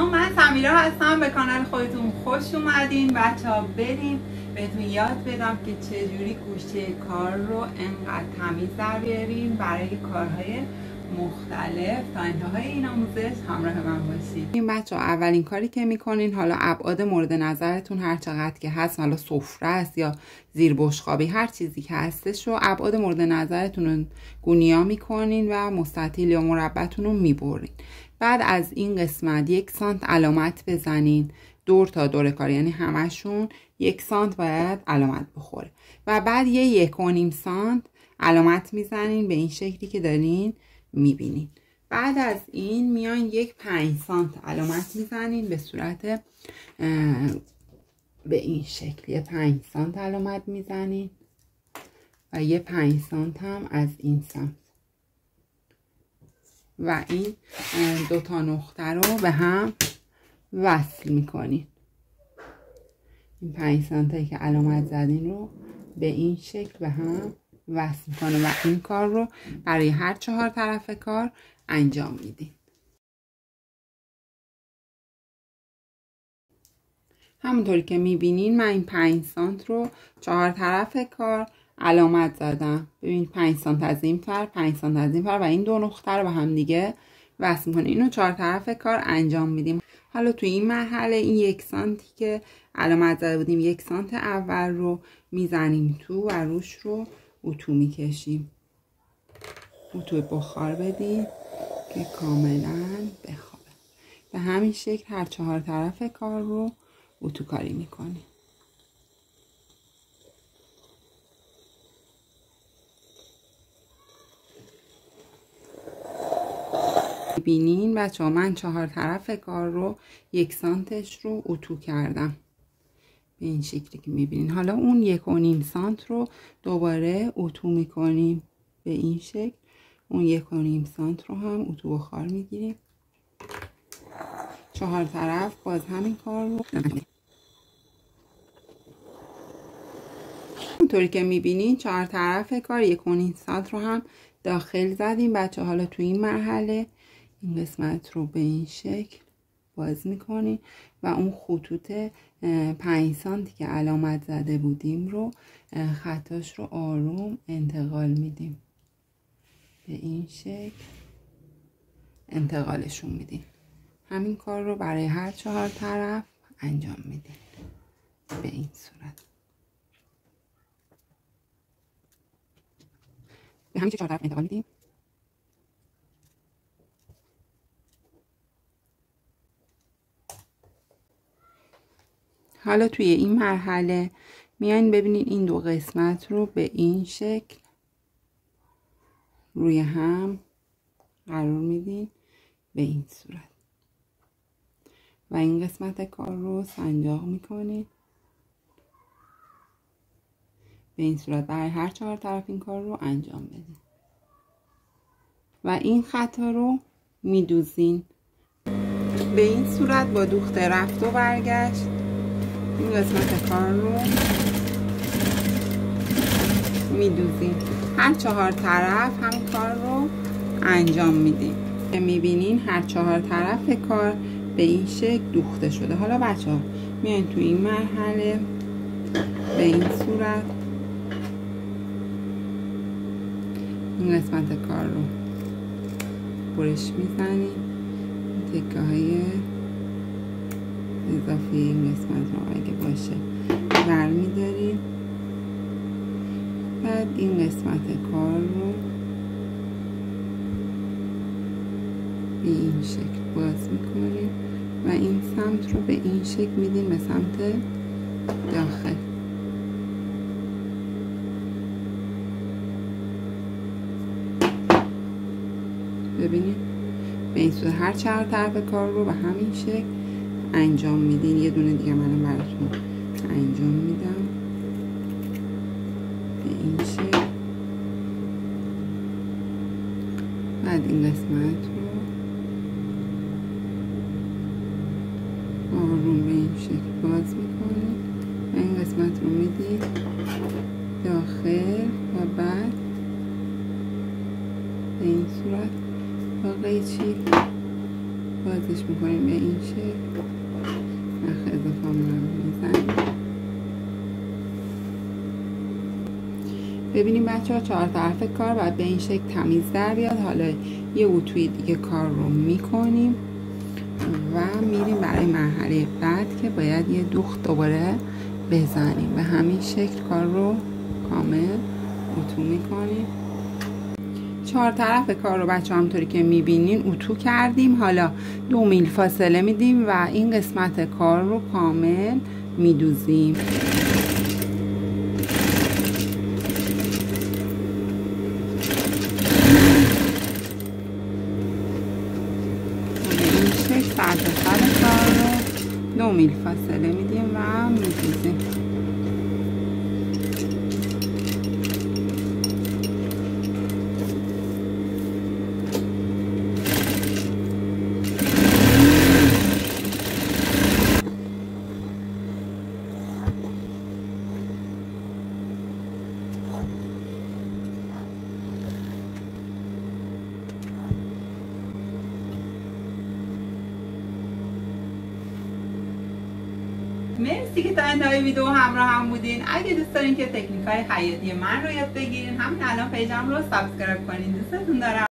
سلام، من سمیرا هستم. به کانال خودتون خوش اومدین. بچه‌ها بریم بهتون یاد بدم که چجوری گوشه کار رو انقدر تمیز در بیارین برای کارهای مختلف. تا انتهای این آموزش همراه من باشید. این بچه‌ها اولین کاری که میکنین، حالا ابعاد مورد نظرتون هر چقدر که هست، حالا سفره است یا زیر بشقابی، هر چیزی که هستش رو ابعاد مورد نظرتون رو گونیا میکنین و مستطیل یا مربعتون رو میبرین. بعد از این قسمت 1 سانت علامت بزنین دور تا دور کار، یعنی همشون 1 سانت باید علامت بخوره و بعد 1.5 سانت علامت میزنین به این شکلی که دارین میبینین. بعد از این میان 5 سانت علامت میزنین به صورت به این شکل 5 سانت علامت میزنین و 5 سانت هم از این سمت و این 2 تا نقطه رو به هم وصل میکنین. این 5 سانتی که علامت زدین رو به این شکل به هم وصل میکنه و این کار رو برای هر 4 طرف کار انجام میدین. همونطوری که میبینین من این 5 سانت رو 4 طرف کار علامت زدم. ببین 5 سانت از این پر، 5 سانت از این پر و این 2 نقطه رو به هم دیگه وصل میکنه. اینو 4 طرف کار انجام میدیم. حالا تو این مرحله این 1 سانتی که علامت زده بودیم 1 سانت اول رو میزنیم تو و روش رو اتو میکشیم. اتو بخار بدیم که کاملا بخوابه. به همین شکل هر 4 طرف کار رو اتو کاری میکنیم. بینین بچه ها من 4 طرف کار رو 1 سانتش رو اتو کردم به این شکلی که میبینین. حالا اون 1.5 سانت رو دوباره اتو میکنیم به این شکل. اون 1.5 سانت رو هم اتو بخار میگیریم. 4 طرف باز همین کار رو اونطوری که میبینین 4 طرف کار 1.5 سانت رو هم داخل زدیم بچه. حالا تو این مرحله این قسمت رو به این شکل باز میکنیم و اون خطوط 5 سانتی که علامت زده بودیم رو خطاش رو آروم انتقال میدیم به این شکل، انتقالشون میدیم. همین کار رو برای هر 4 طرف انجام میدیم به این صورت. به همین 4 طرف انتقال میدیم. حالا توی این مرحله میاین ببینید این 2 قسمت رو به این شکل روی هم قرار میدین به این صورت و این قسمت کار رو سنجاق میکنید به این صورت. برای هر 4 طرف این کار رو انجام بدین و این خطا رو میدوزین به این صورت. با دوخته رفت و برگشت این قسمت کار رو میدوزیم. هر 4 طرف همین کار رو انجام میدیم که میبینین هر 4 طرف کار به این شکل دوخته شده. حالا بچه ها میاین تو این مرحله به این صورت این قسمت کار رو برش میزنیم. تکه های اضافه این قسمت رو اگه باشه برمیداریم. بعد این قسمت کار رو به این شکل باز میکنیم و این سمت رو به این شکل میدیم به سمت داخل. ببینید به این صورت هر 4 طرف کار رو به همین شکل انجام میدین. یه دونه دیگه منم براتون انجام میدم به این شکل. بعد این قسمت رو آروم به این شکل باز میکنید و این قسمت رو میدید داخل و بعد به این صورت با قیچی باز درستش میکنیم به این شکل. نخ اضافه رو میزنیم. ببینیم بچه ها 4 طرف کار باید به این شکل تمیز در بیاد. حالا یه اتوی دیگه کار رو میکنیم و میریم برای مرحله بعد که باید یه دوخت دوباره بزنیم. به همین شکل کار رو کامل اتو میکنیم. 4 طرف کار رو بچه همطوری که میبینین اتو کردیم. حالا 2 میل فاصله میدیم و این قسمت کار رو کامل میدوزیم. این شکل سر کار رو 2 میل فاصله میدیم و میدوزیم. مرسی که تا انتهای ویدیو همراه هم بودین. اگه دوست دارین که تکنیک‌های حیاتی من رو یاد بگیرین همین الان پیجم رو سابسکرایب کنین. دوستتون دارم.